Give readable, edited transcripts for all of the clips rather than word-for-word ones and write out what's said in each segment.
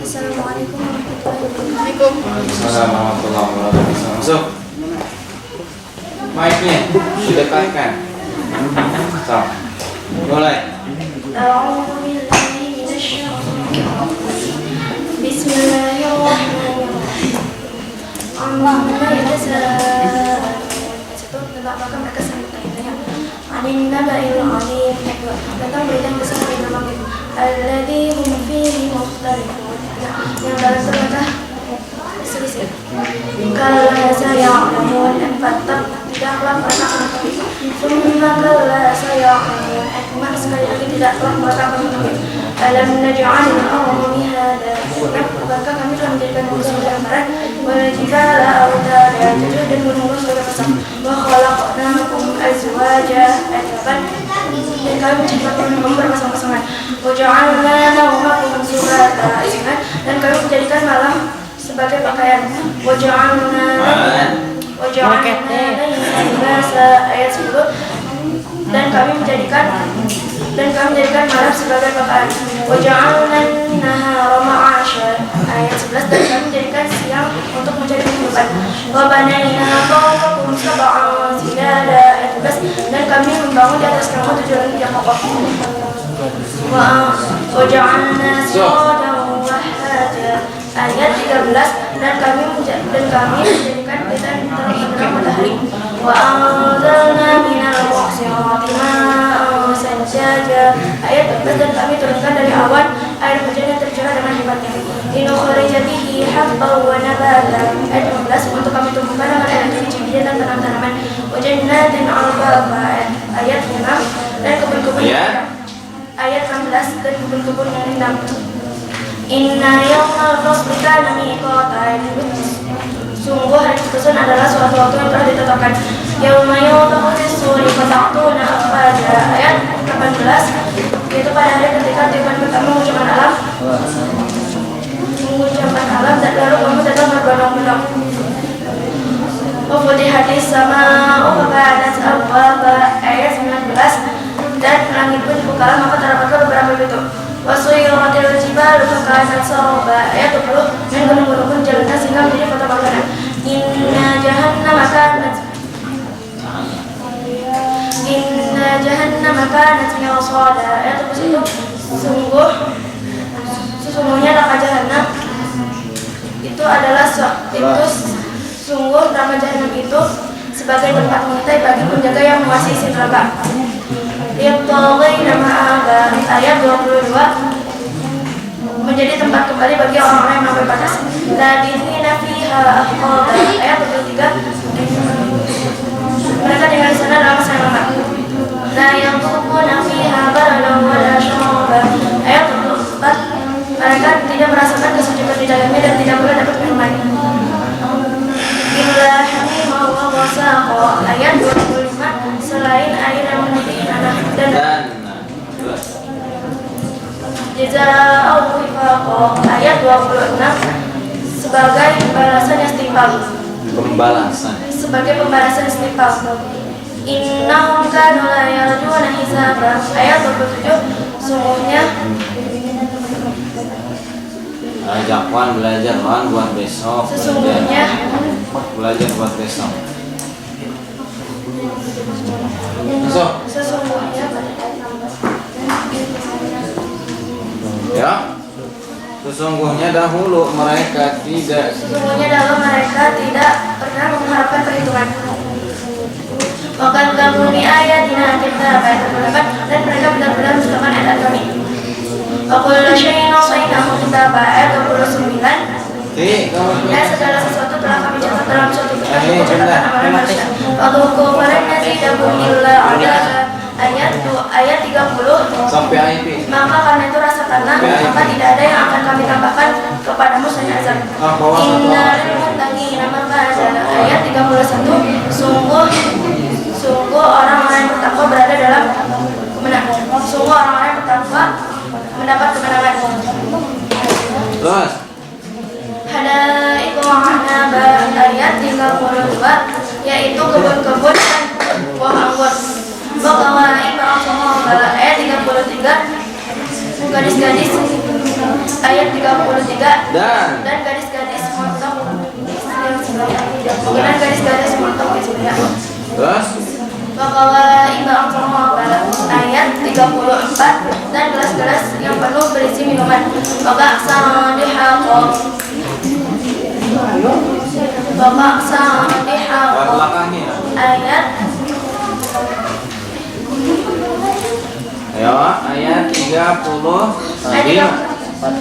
Assalamualaikum warahmatullahi wabarakatuh. Assalamualaikum warahmatullahi wabarakatuh. Masuk. Mic-nya didekatkan. So, mulai. A'udzu billahi minasyaitonir rajim. Bismillahirrahmanirrahim. Amma yatasaalun. Itu apakah mereka saling bertanya? Anin naba'il 'alim. Tentang berita yang besar dari langit. Alladzi hum fihi mukhtalifun. Yang dalam terdapat selisih. Kalla saya'lamun. Tidaklah mereka mengetahui. Summa kalla saya'lamun. Sekali lagi tidaklah mereka mengetahui. Alam naj'al al-ardha mihada. Maka kami telah menjadikan bumi sebagai hamparan, wal jibala awtada, dan gunung-gunung sebagai pasang. Wa khalaqnakum azwaja. Dan kami menciptakan kamu berpasang-pasangan. Wa ja'alna nawmakum subata. Dan kami menjadikan malam sebagai pakaian. Wa ja'alna libasa. Ayat 10. Dan kami menjadikan malam sebagai pakaian. Wa ja'alna an-nahara ma'asha. Ayat 11. Dan kami menjadikan siang untuk mencari kehidupan. Wa banayna fawqakum sab'an shidada. Ayat 12. Dan kami membangun di atas kamu 7 langit yang kokoh. Wa ja'alna sirajan wahhaja. Ayat 13. Dan kami menjadikan kita terang matahari. Wa anzalna minal muqsirati ma'an sajjaja. Ayat 14. Dan kami turunkan dari awan air hujan yang tercurah dengan hebatnya. Linukhrija bihi habban wa nabata. Ayat 15. Untuk kami tumbuhkan dengan air biji-bijian dan tanaman-tanaman. Wa jannatin alfafan. Ayat 6. Dan kebun-kebun. Ayat 16. Dan kebun-kebun yang rindang. Inna yawmal fasli kana miqatan. Sungguh hari keputusan adalah suatu waktu yang telah ditetapkan. Yauma yunfakhu fis-suri fata'tuna afwaja. Ayat 18. Yaitu pada hari ketika tiupan pertama mengucapkan alam dan lalu kamu datang berbondong-bondong. Wa futihatis sama'u fa kanat abwaba. Ayat 19. Dan langit pun dibukalah maka terdapatlah beberapa pintu. Wa suyiratil jibalu fa kanat saraba. Ayat 20. Dan gunung-gunung pun jalankan sehingga menjadi kota bakaran. Inna jahannama kanat mirsada. Ayat 21. Sesungguhnya neraka jahanam itu adalah sungguh neraka jahanam itu sebagai tempat mengintai bagi penjaga yang menguasai isi neraka. Ayat 22. Menjadi tempat kembali bagi orang-orang yang melampaui batas. Labithina fiha ahqaba. Ayat 23. Mereka tinggal di sana dalam masa yang lama. La yadhuquna fiha baradan wa la syaraba. Ayat 24. Mereka tidak merasakan kesejukan di dalamnya dan tidak pula dapat minuman. Illa hamima wa ghasaqa. Ayat 25. Selain air yang mendidih anak dan jazaa'u wifaqa. Ayat 26. Sebagai balasan yang setimpal. Sebagai pembalasan setimpal. Innahum kanu la yarjuna hisaba. Ayat 27. Sungguhnya ajak Wan belajar Wan buat besok. Sesungguhnya belajar buat besok. Sesungguhnya ya. Sesungguhnya dahulu mereka tidak pernah mengharapkan perhitungan. Bahkan kami ayatina kita dan mereka benar-benar mendustakan ayat kami. Aqul syai'in ahsaynahu kitaba. Ayat 29. Dan segala sesuatu telah kami catat dalam suatu kitab yang mencatatkan amalan manusia. Wadzuku falan nazidakum illa adaba. Ayat 30. Sampai ayat. Maka karena itu rasakanlah, maka tidak ada yang akan kami tambahkan kepadamu selain azab. Innal muttaqina mafaza. Ayat 31. Sungguh orang-orang yang bertakwa berada dalam kemenangan. Sungguh orang-orang yang bertakwa mendapat kemenangan. Terus. Hadaiqu a'naba. Ayat 32. Yaitu kebun-kebun dan buah anggur. Baqawai ba'asahaba. Ayat 33. Gadis-gadis ayat 33 Dan gadis-gadis montok dengan gadis-gadis montok Hizbiyah. terus Wakawai ba'amfama ayat 34 dan gelas-gelas yang penuh berisi minuman. Wakaksan dihaqom belakangnya. ayat Ayo, ayat 30 tadi 34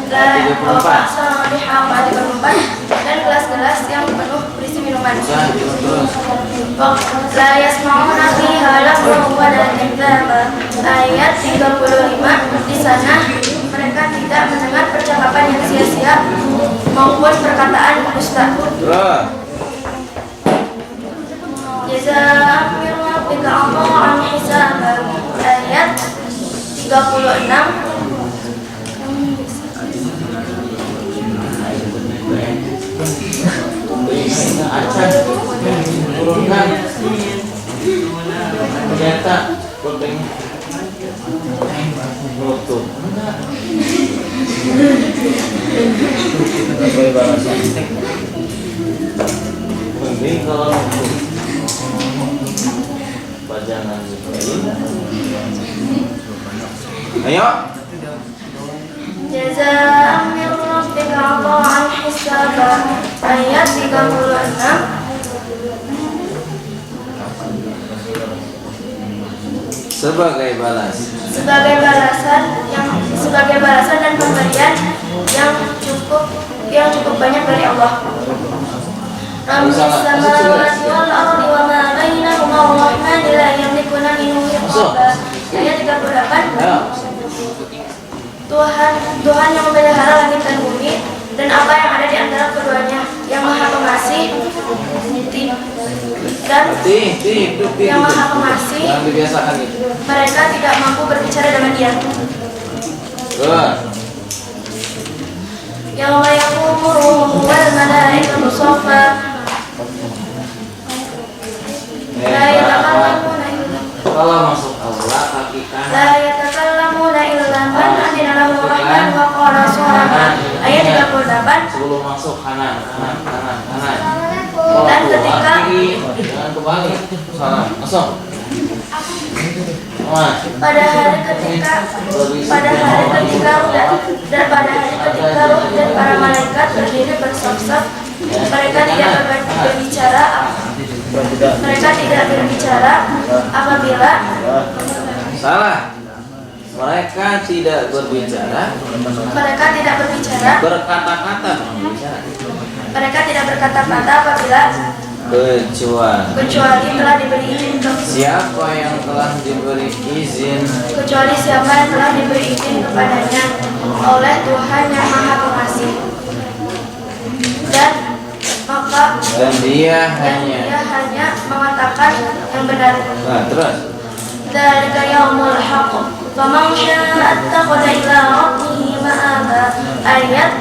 dan gelas-gelas yang penuh berisi minuman. terus La yasma'una fiha lagwan wa la kadzdzaba ayat 35 di sana mereka tidak mendengar percakapan yang sia-sia maupun perkataan dusta. terus Jazaa'an min rabbika 'ata'an hisaban ayat 36 acan turunkan ternyata kodeng nutup apa balasan mending kalau nutup pajangan ayo Jazaa'an min rabbika 'ata'an hisaban ayat 36 sebagai balasan dan pemberian yang cukup banyak dari Allah. Rabbis samawati wal ardi wa ma bainahuma ar-rahman la yamlikuna minhu khitaba. Ayat 38. Tuhan yang memelihara langit dan bumi dan apa yang ada di antara keduanya, yang Maha Pengasih dan yang Maha Pengasih. yang dibiasakan itu. Mereka tidak mampu berbicara dengan Dia. Yauma yaqumu ruhu wal malaikatu shaffa la yatakallamuna illa Kalau masuk aula kaki kanan. la yatakallamuna illa man adina lahu rahman wa qala subhana. Ayat 38. Sebelum masuk kanan. Dan ketika jangan kebalik. Salah. Masuk. Mas. pada hari ketika ruh dan para malaikat berdiri bersaf-saf, mereka tidak berbicara apabila Salah. Mereka tidak berbicara. Berkata-kata. Mereka tidak berkata-kata apabila kecuali telah diberi izin Siapa yang telah diberi izin kepadanya oleh Tuhan yang Maha Pengasih, dan dia dia hanya mengatakan yang benar. Nah, terus Dzalika yaumul haqq faman syaa'a ittakhadha ila rabbih ma'aba. Ayat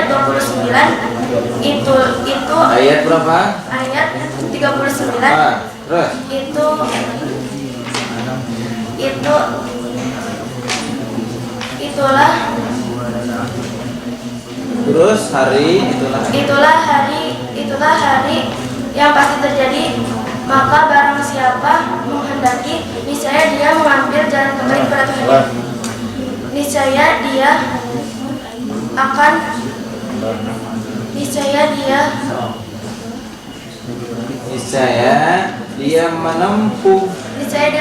29 itu ayat berapa? ayat 39 Terus itulah hari yang pasti terjadi. Maka barang siapa menghendaki, niscaya dia mengambil jalan kembali kepada Tuhannya. Niscaya dia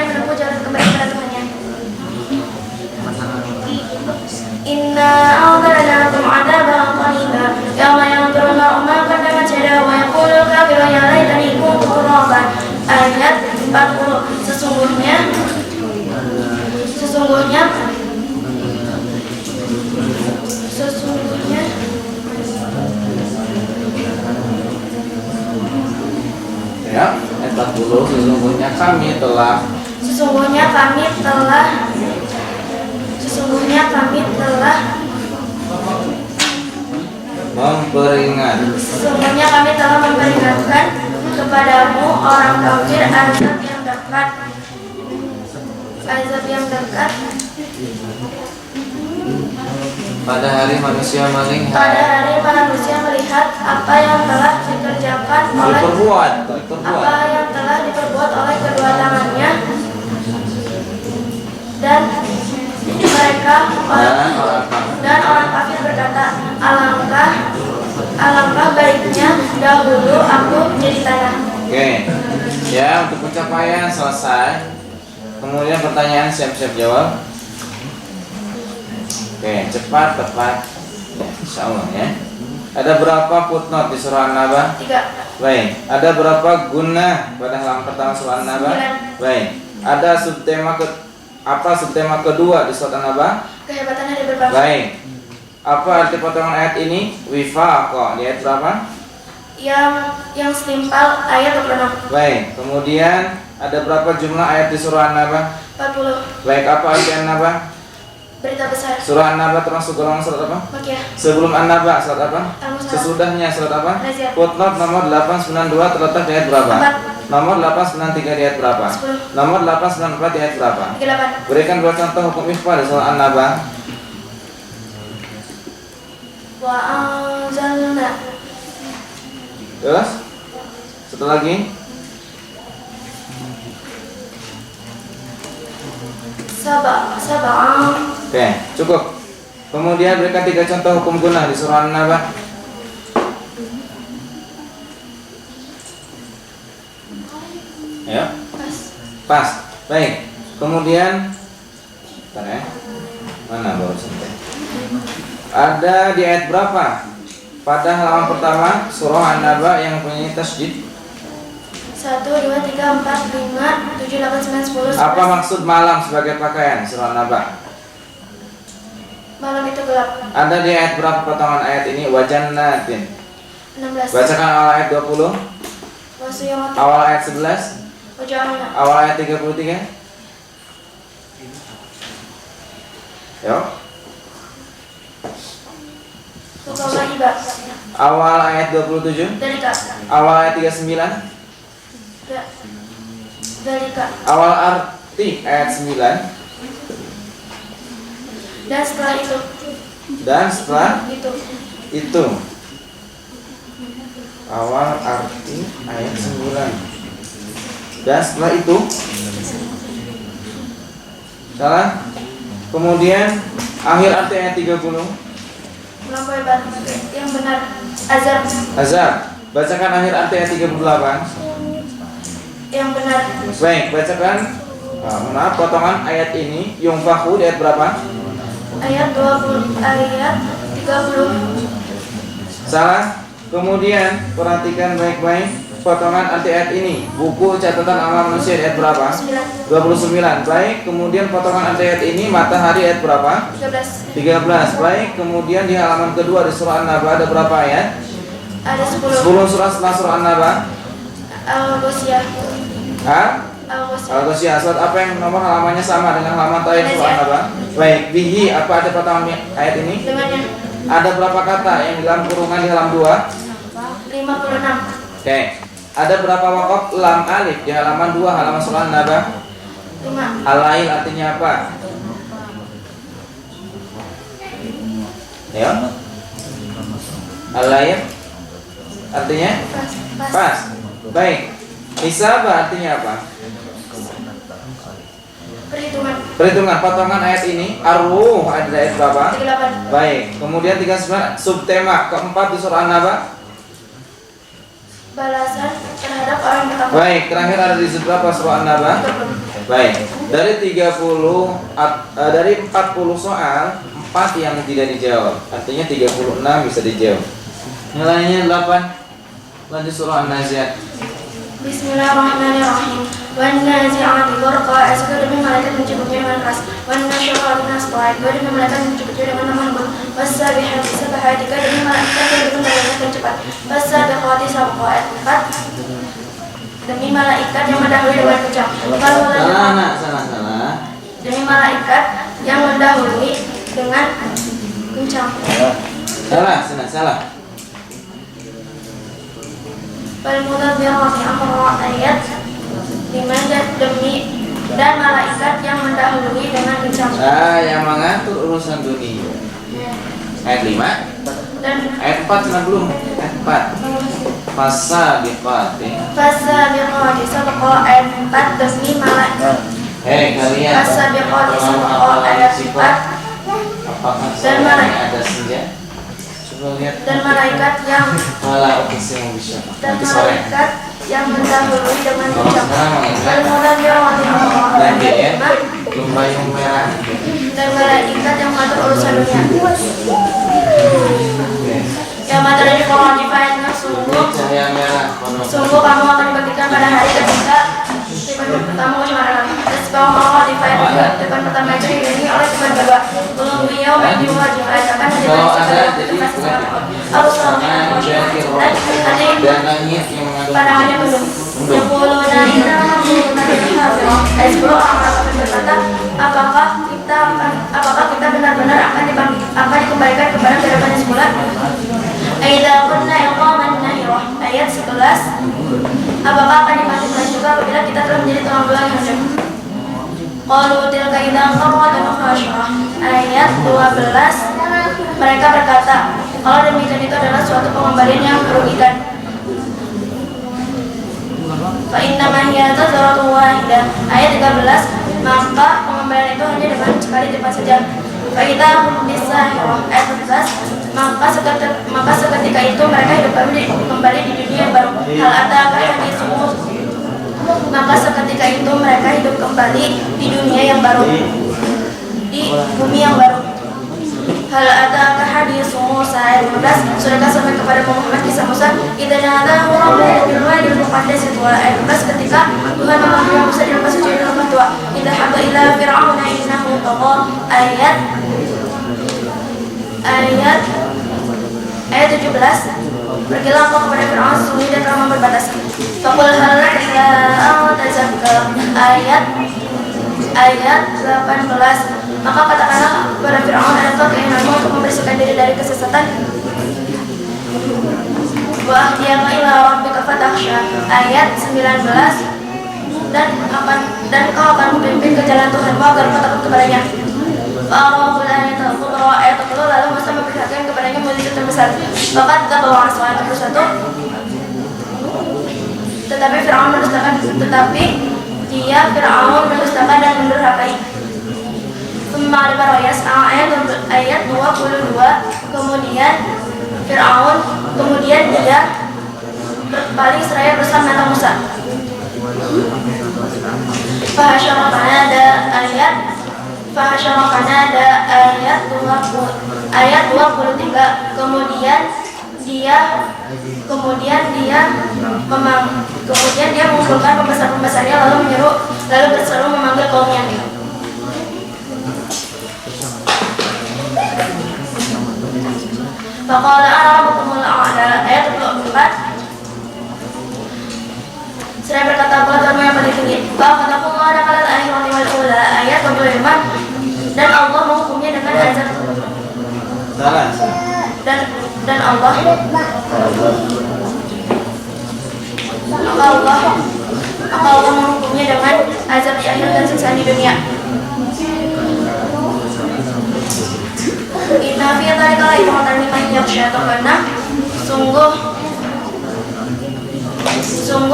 menempuh jalan kembali kepada Tuhannya. Inna a'tadnakum 'adaban qariba yawma yanzuru al-mar'u ma qaddamat yadahu wa yaqulu al-kafiru ya laitani kuntu turaban. Ayat 40. Sesungguhnya ya, ayat 40 sesungguhnya kami telah memperingatkan kepadamu orang kafir azab yang dekat Pada hari manusia melihat. Pada hari manusia melihat apa yang telah dikerjakan oleh apa yang telah diperbuat oleh kedua tangannya, dan mereka dan orang kafir berkata, alangkah baiknya dahulu aku menjadi tanah. Oke, ya untuk pencapaian selesai. Kemudian pertanyaan siap-siap jawab. Oke, cepat, tepat. Ya, insya Allah ya. Ada berapa footnote di surah An-Naba? 3. Baik. Ada berapa guna pada halaman pertama surah An-Naba? 9. Baik. Ada subtema kedua di surah An-Naba? Kehebatan hari berbangsa. Baik. Apa arti potongan ayat ini? Wifaqa. Di ayat berapa? Yang setimpal ayat 26. Baik. Kemudian ada berapa jumlah ayat di surah An-Naba? 40. Baik. Apa arti An-Naba? Berita besar. Surah An-Naba termasuk golongan surat apa? Makkiyah. Sebelum An-Naba surat apa? Al-Musalah. Sesudahnya surat apa? Naziat. Footnote nomor 892 terletak di ayat berapa? 4. Nomor 893 di ayat berapa? 10. Nomor 894 di ayat berapa? 38. Berikan dua contoh hukum ikhfa di surah An-Naba. Wa anzalna. Terus? Satu lagi. Sab'an. Oke, cukup. Kemudian berikan tiga contoh hukum guna di surah An-Naba. Ya. Pas. Baik. Kemudian bentar ya. Mana baru sampai? Ada di ayat berapa? Pada halaman pertama surah An-Naba yang mempunyai tasydid. 1, 2, 3, 4, 5, 7, 8, 9, 10. Apa maksud malam sebagai pakaian surah An-Naba? Malam itu gelap. Ada di ayat berapa potongan ayat ini? Wajannatin. 16. Bacakan awal ayat 20, Wasiyamati. awal ayat 11, Waja'alna. awal ayat 33. Yuk. Tukawaiba. Awal ayat 27, Dalika. awal ayat 39, Dalika. awal arti ayat 9, Dan setelah itu. dan setelah Itu. itu. Awal arti ayat 9, dan setelah itu. Salah. Kemudian akhir arti ayat 30. Melampaui batas yang benar. Azab. Azab. Bacakan akhir arti ayat 38. Yang benar. Baik, bacakan. Maaf, potongan ayat ini yungfahu di ayat berapa? Ayat 20. Ayat 30. Salah. Kemudian perhatikan baik-baik potongan arti ayat ini. Buku catatan amal manusia di ayat berapa? 9. 29. Baik, kemudian potongan arti ayat ini matahari ayat berapa? 13. 13. Baik, kemudian di halaman kedua di surah An-Naba ada berapa ayat? Ada 10. 10 surah setelah surah An-Naba. Al-Ghasyiyah. Hah? Al-Ghasyiyah. Al-Ghasyiyah. Surat apa yang nomor halamannya sama dengan halaman terakhir surah An-Naba? Baik, bihi apa ada potongan ayat ini? Dengannya. Ada berapa kata yang di dalam kurungan di halaman 2? 56. Oke. Ada berapa wakaf lam alif di halaman 2 halaman surah An-Naba? 5. Al-lail artinya apa? Ya. Al-lail artinya Pas. pas. Baik. Hisaba artinya apa? Perhitungan. Perhitungan potongan ayat ini ar-ruh ada di ayat berapa? 38. Baik. Kemudian 39 subtema keempat di surah An-Naba. Balasan terhadap orang bertakwa. Baik, terakhir ada di berapa surah An-Naba? 30. Baik. Dari 40 soal 4 yang tidak dijawab. Artinya 36 bisa dijawab. Nilainya 8. Lanjut surah An-Naziat. Bismillahirrahmanirrahim. Wan nazi'ati gharqa. Esok demi malaikat mencukupnya dengan keras. Wan nasyirati nasqa. Demi malaikat mencukupnya dengan lembut. Wassabihati sabha. Demi malaikat yang bergerak cepat. Wassabiqati sabqa. 4. Demi malaikat yang mendahului dengan kencang. Salah. Demi malaikat yang mendahului dengan kencang. Salah. Al-Mudabbirati amra ayat 5 demi dan malaikat yang mendahului dengan kencang. Yang mengatur urusan dunia. Ayat 5. Dan Ayat 4 sudah belum? Ayat 4. Fasabiqati. fasabiqati sabaqa ayat 4 demi malaikat. Hei kalian. Fasabiqati sabaqa ayat 4 Apakah dan malaikat ada senja? Coba lihat. dan malaikat yang Malah uqsimu bisyafaq. dan Nanti sore. malaikat yang mendahului dengan Kalau ucapan sekarang mengingat Al-Mudabbirati amra lanjut ya. Lumba yang merah. dan malaikat yang mengatur urusan dunia. Oke. Yang materi kewajibannya sungguh Cahaya merah. sungguh kamu akan dibagikan pada hari ketika Tuhan pertama ucapan Sebab Allah Tuhan pertama itu diiringi oleh Tuhan kedua. Belum beliau diwajibkan akan Kalau ada jadi harus dan langit yang mengandung pandangannya belum. Yang puluh dari sebelum orang akan berkata, apakah kita benar-benar akan dikembalikan kepada kehidupan semula? Aida kunna iqaman nahirah ayat 11. Apakah akan dibangkitkan juga apabila kita telah menjadi tulang belang yang hidup? Qalu tilka idzan qarratun khasyrah ayat 12. Mereka berkata, kalau demikian itu adalah suatu pengembalian yang merugikan. Fa inna ma hiya tazaratu wahidah ayat 13. Maka pengembalian itu hanya dengan sekali tepat saja. Fa idza hum bisahirah ayat 14. Maka seketika itu mereka hidup kembali di dunia yang baru. Hal ataka hadithu. Maka seketika itu mereka hidup kembali di dunia yang baru, di bumi yang baru. Hal ataka hadithu Musa ayat 15. Sudahkah sampai kepada Muhammad kisah Musa? Idza nadahu rabbuhu bil wadil muqaddas ayat 15. Ketika Tuhan memanggil Musa di lembah suci dan lembah tua. Idza haba ila fir'auna innahu tagha ayat 17. Pergilah engkau kepada Fir'aun sesungguhnya dia telah berbatas. Faqul hal ila tazakka ayat 18. Maka katakanlah kepada Fir'aun, adakah keinginanmu untuk membersihkan diri dari kesesatan? Wa ahdiyaka ila rabbika fatakhsha ayat 19. Dan kau akan memimpin ke jalan Tuhanmu agar kau takut kepadanya. Fa'arahul ayatul kubra ayat 10. Lalu Musa memperlihatkan kepadanya mukjizat terbesar. Bahkan kita bawa ayat 21. Tetapi dia Fir'aun mendustakan dan mendurhakai. Ayat 22. Kemudian dia berpaling seraya bersama mata Musa. Fahasyarakana ayat 23. Kemudian dia mengumpulkan pembesar-pembesarnya lalu berseru memanggil kaumnya. Faqala ana rabbukumul a'la ayat 24. Saya berkata kepada Tuhanmu yang paling tinggi. Faqatakullah ala al-akhirati wal ula ayat 25. Dan Allah menghukumnya dengan azab. Dan Allah menghukumnya dengan azab di akhirat dan siksaan di dunia. Inna fi dzalika la'ibatan liman yakhsha. Karena sungguh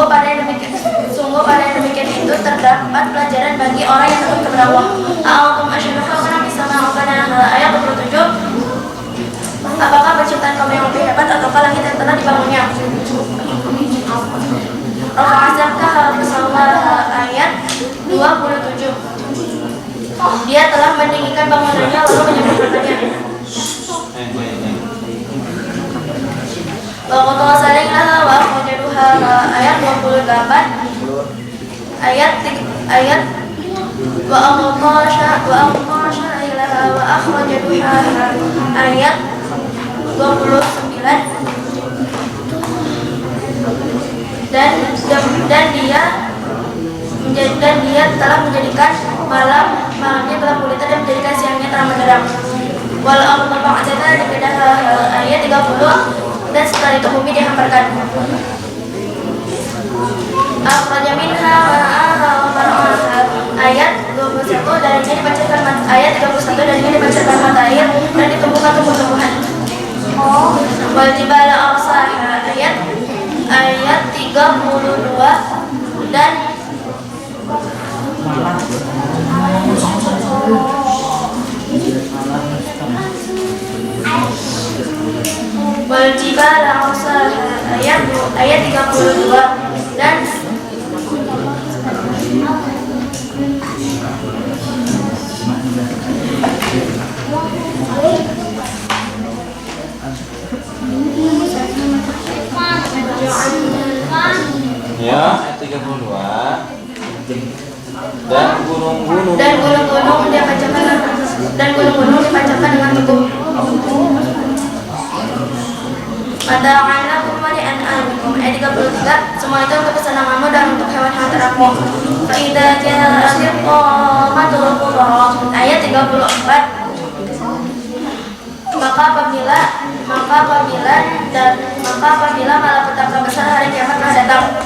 pada yang demikian itu terdapat pelajaran bagi orang yang takut kepada Allah. A'udzu asyhadu khalqana bis-samaa'i ayat 27. Apakah penciptaan kamu yang lebih hebat ataukah langit yang telah dibangunnya? Rafa'azaka hal-fasawwaha ayat 27. Dia telah meninggikan bangunannya lalu menyempurnakannya. Wa salaiha wa akhrajaduha ayat 28. Ayat wa aqtasha ilaha wa akhrajaduha ayat 29. Dan dia telah menjadikan malamnya gelap gulita dan menjadikan siangnya terang benderang. Wal ardu ba'da dzalika ayat 30. Dan setelah itu bumi dihamparkan. Akhraja minha ma'aha wa mar'aha ayat 29. 31 darinya dipancarkan ayat 31 darinya dipancarkan mata air dan ditumbuhkan tumbuh-tumbuhan. Wal jibala arsaha ayat 32 dan wal jibala arsaha ayat 32 dan ya, ayat 32. Dan gunung-gunung dipancarkan dengan teguh. Mata'an lakum wa li'an'amikum ayat 33. Semua itu untuk kesenanganmu dan untuk hewan-hewan ternaku. Fa idza ja'atil qamatul kubra ayat 34. Maka apabila malapetaka besar hari kiamat telah datang.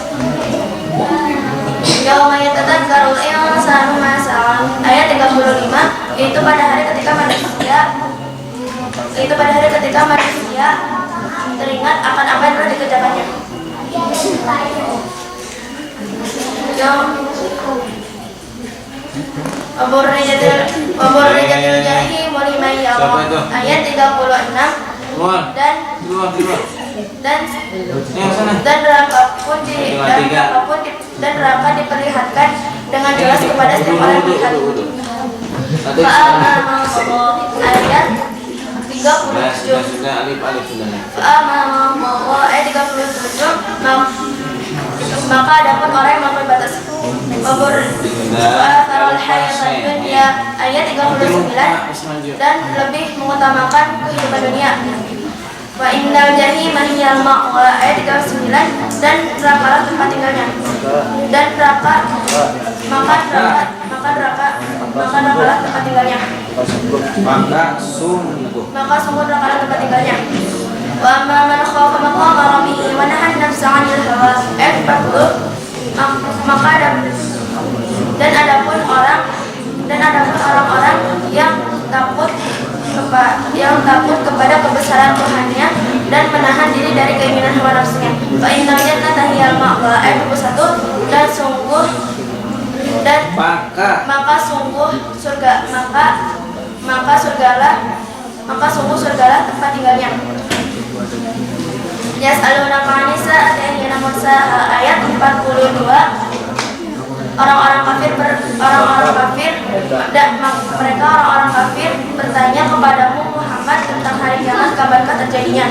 Yauma yatadzakkarul insanu ma sa'a ayat 35. Itu pada hari ketika manusia teringat akan apa yang telah dikerjakannya. Waburrijatil jahim liman yara ayat 36. Dan neraka diperlihatkan dengan jelas kepada setiap orang yang melihat. Ayat 37. Ayat 37. Maka adapun orang yang melampaui batas. Tarol hayatan dunia ayat 39 dan lebih mengutamakan kehidupan dunia. Wa innal jahima hiyal ma'wa ayat 39 dan neraka tempat tinggalnya. Dan neraka tempat tinggalnya. Maka sungguh neraka tempat tinggalnya. Wa amma man khafa maqama rabbih wa nahan nafsa 'anil hawa ayat 40. Dan adapun orang-orang yang takut kepada kebesaran Tuhannya dan menahan diri dari keinginan hawa nafsunya. Fa innal jannata hiyal ma'wa ayat 21. Maka sungguh surgalah tempat tinggalnya. Yas'alunaka 'anis sa'ati ayyana mursaha ayat 42. Orang-orang kafir bertanya kepadamu Muhammad tentang hari kiamat, kabarkah terjadinya?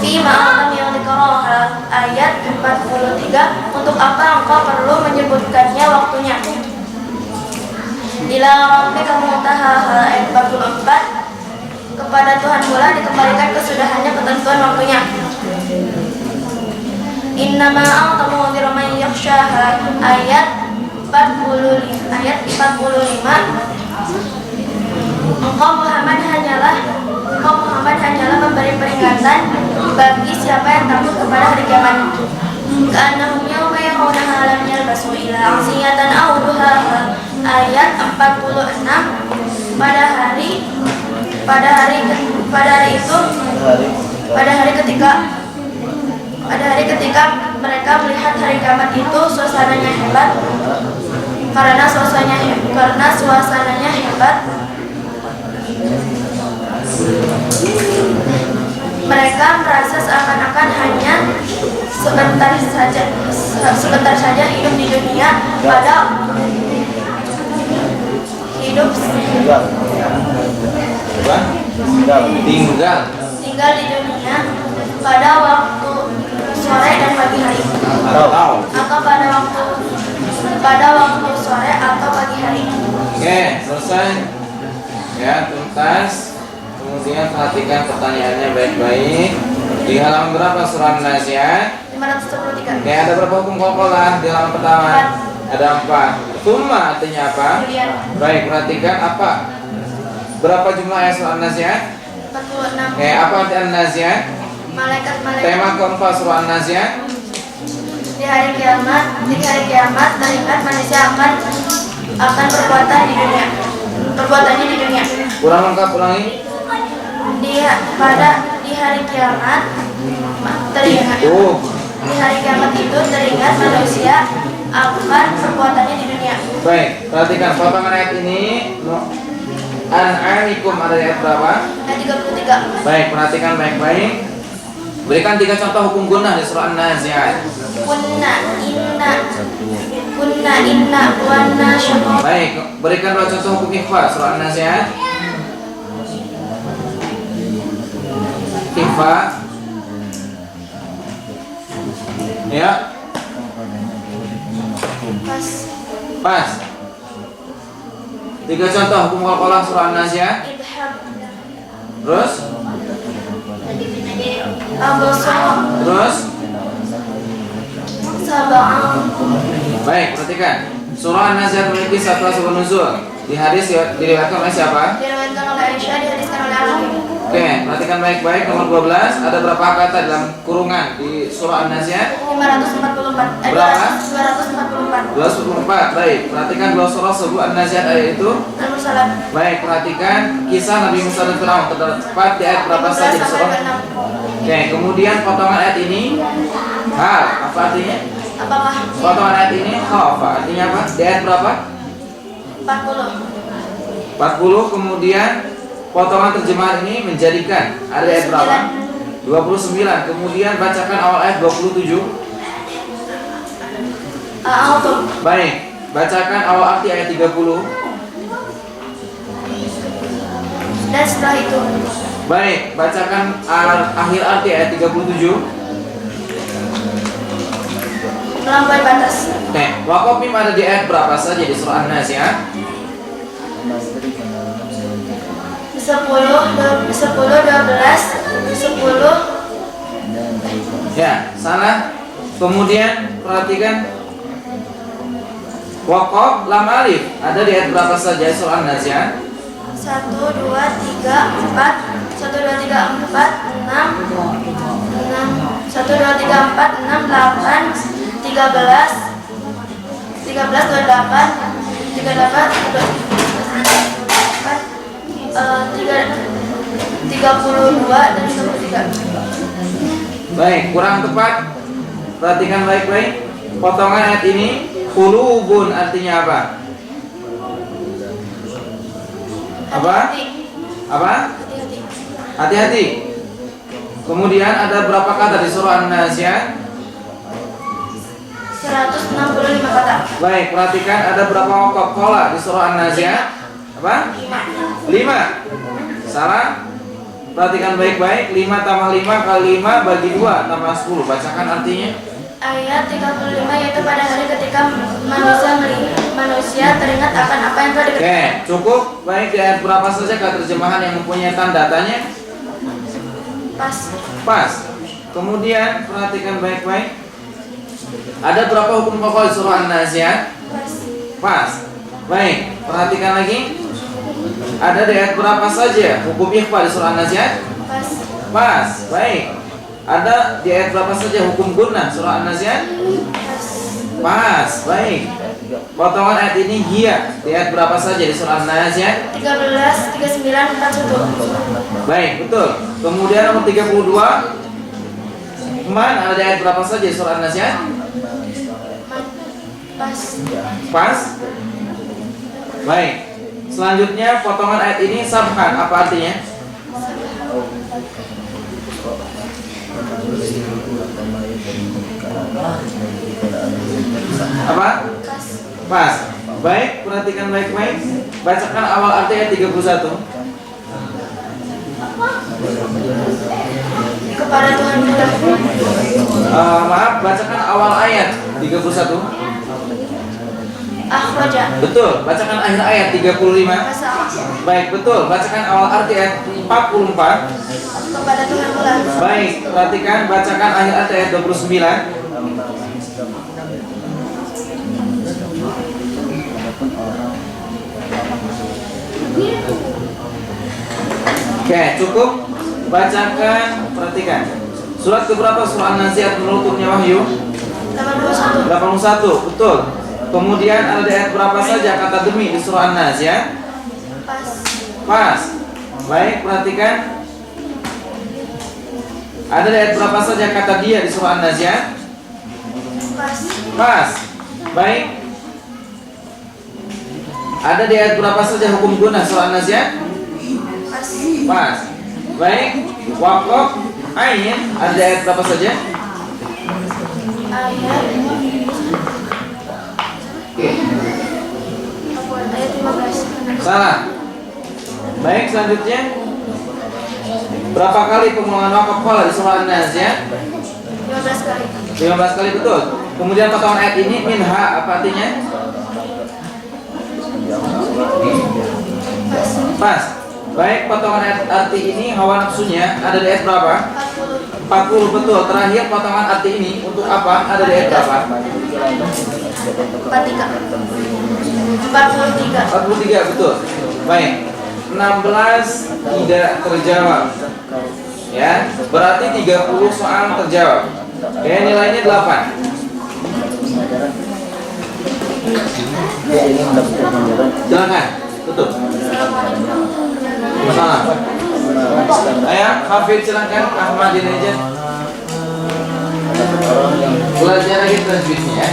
Fima alam yang dikoroha ayat 43. Untuk apa engkau perlu menyebutkannya waktunya? Ila rabbika muntahaha ayat 44. Kepada Tuhan pula dikembalikan kesudahannya ketentuan waktunya. Innama anta mundziru man yakhshaha ayat 45. Engkau Muhammad hanyalah memberi peringatan bagi siapa yang takut kepada hari kiamat. Ka'annahum yawma yarawnaha lam yalbasu illa 'ashiyatan aw duhaha ayat 46. Pada hari ketika mereka melihat hari kiamat itu suasananya hebat. Karena suasananya hebat, mereka merasa seakan-akan hanya sebentar saja hidup di dunia tinggal di dunia pada waktu sore dan pagi hari, atau pada waktu sore atau pagi hari. Oke, selesai ya, tuntas. Kemudian perhatikan pertanyaannya baik-baik. Di halaman berapa surah An-Nazi'at? 513. Oke, ada berapa hukum qalqalah di halaman pertama? Ada 4. Tsumma artinya apa? Baik, perhatikan apa? Berapa jumlah ayat surah An-Nazi'at? 46. Oke, apa arti An-Nazi'at? Malaikat-malaikat. Tema keempat surah An-Nazi'at. Di hari kiamat teringat manusia akan akan perbuatannya di dunia. Kurang lengkap, ulangi. Di hari kiamat teringat. Di hari kiamat itu teringat manusia akan perbuatannya di dunia. Baik, perhatikan potongan ayat ini. An'amikum ada ayat berapa? Ayat 33. Baik, perhatikan baik-baik. Berikan 3 contoh hukum gunnah di surah An-Nazi'at. Kunna inna wanna syaitan. Baik, berikan 2 contoh hukum ikhfa surah An-Nazi'at. Ikhfa. Ya. Pas. 3 contoh hukum qalqalah surah An-Nazi'at. Idhab. Terus? Abasar. Terus? Sab'an. Baik, perhatikan. Surah An-Nazi'at memiliki 1 asbabun nuzul. Di hadis diriwayatkan oleh siapa? Diriwayatkan oleh Aisyah, dihadiskan oleh Al-Hakim. Oke, perhatikan baik-baik nomor 12. Ada berapa kata dalam kurungan di surah An-Nazi'at? 544. Berapa? 244. 244. Baik, perhatikan dua surah sebelum An-Nazi'at ayat itu. Al-Mursalat. Baik, perhatikan kisah Nabi Musa dan Firaun terdapat di ayat berapa saja di surah? Oke, kemudian potongan ayat ini hal, apa artinya? Apakah Potongan ayat ini khafa, artinya apa? Di ayat berapa? 40? 40. Kemudian potongan terjemahan ini menjadikan ada ayat berapa? 29. Kemudian bacakan awal ayat 27. Autum. Baik, bacakan awal arti ayat 30. Dan setelah itu Baik, bacakan akhir arti ayat 37. melampaui batas. Oke, wakaf mim ada di ayat berapa saja di surah An-Nazi'at? 10, 12, 10. Ya, salah. Kemudian perhatikan wakaf lam alif ada di ayat berapa saja di surah An-Nazi'at? 1, 2, 3, 4. 1, 2, 3, 4, 6. 1, 2, 3, 4, 6, 8, 13, 28, 38, 32 dan 33. Baik, kurang tepat. Perhatikan baik-baik. Potongan ayat ini qulubun artinya apa? Apa? Apa? Hati-hati. Kemudian ada berapa kata di surah An-Nazi'at? 165 kata. Baik, perhatikan ada berapa wakaf qala di surah An-Nazi'at? Apa? 5. Salah. Perhatikan baik-baik. 5 tambah 5 kali 5 bagi 2 tambah 10. Bacakan artinya. Ayat 35 yaitu pada hari ketika manusia teringat akan apa yang telah diketahui. Oke, cukup. Baik, di ayat berapa saja terjemahan yang mempunyai tanda tanya? Pas. Pas. Kemudian perhatikan baik-baik. Ada berapa hukum pokok di surah An-Nazi'at? Pas. Pas. Baik, perhatikan lagi. Ada di ayat berapa saja hukum ikhfa di surah An-Nazi'at? Pas. Pas. Baik. Ada di ayat berapa saja hukum gunnah surah An-Nazi'at? Pas. Pas. Baik. Potongan ayat ini hiya di ayat berapa saja di surah An-Nazi'at? 13, 39, 41. Baik, betul. Kemudian nomor 32. Man ada di ayat berapa saja di surah An-Nazi'at? Pas. Pas. Baik. Selanjutnya potongan ayat ini sabhan apa artinya? Apa? Pas. Pas. Baik, perhatikan baik-baik. Bacakan awal arti ayat 31. Kepada Tuhan kita. Maaf, bacakan awal ayat 31. Akhraja. Betul, bacakan akhir ayat 35. Masalah. Baik, betul. Bacakan awal arti ayat 44. Kepada Tuhan pula. Baik, perhatikan bacakan akhir arti ayat 29. Oke, cukup. Bacakan, perhatikan. Surat keberapa surah An-Nazi'at menurut turunnya wahyu? 81. 81, betul. Kemudian ada di ayat berapa saja kata demi di surah An-Nazi'at? Pas. Pas. Baik, perhatikan. Ada di ayat berapa saja kata dia di surah An-Nazi'at? Pas. Pas. Baik. Ada di ayat berapa saja hukum guna surah An-Nazi'at? Pas. Pas. Baik. Waqaf ain ada di ayat berapa saja? Ayat. Ayat 15. Salah. Baik, selanjutnya berapa kali pengulangan waqaf qala di surah An-Nazi'at? 15 kali. 15 kali betul. Kemudian potongan ayat ini minha apa artinya? Pas. Baik, potongan ayat arti ini hawa nafsunya ada di ayat berapa? 40. 40 betul. Terakhir potongan arti ini untuk apa? Ada di ayat berapa? 43 betul. Baik. 16 tidak terjawab. Ya, berarti 30 soal terjawab. Oke, nilainya 8. Silakan. Tutup. Masalah. Ayo, Hafid silakan. Ahmad ini aja. Belajar lagi transkripsinya ya.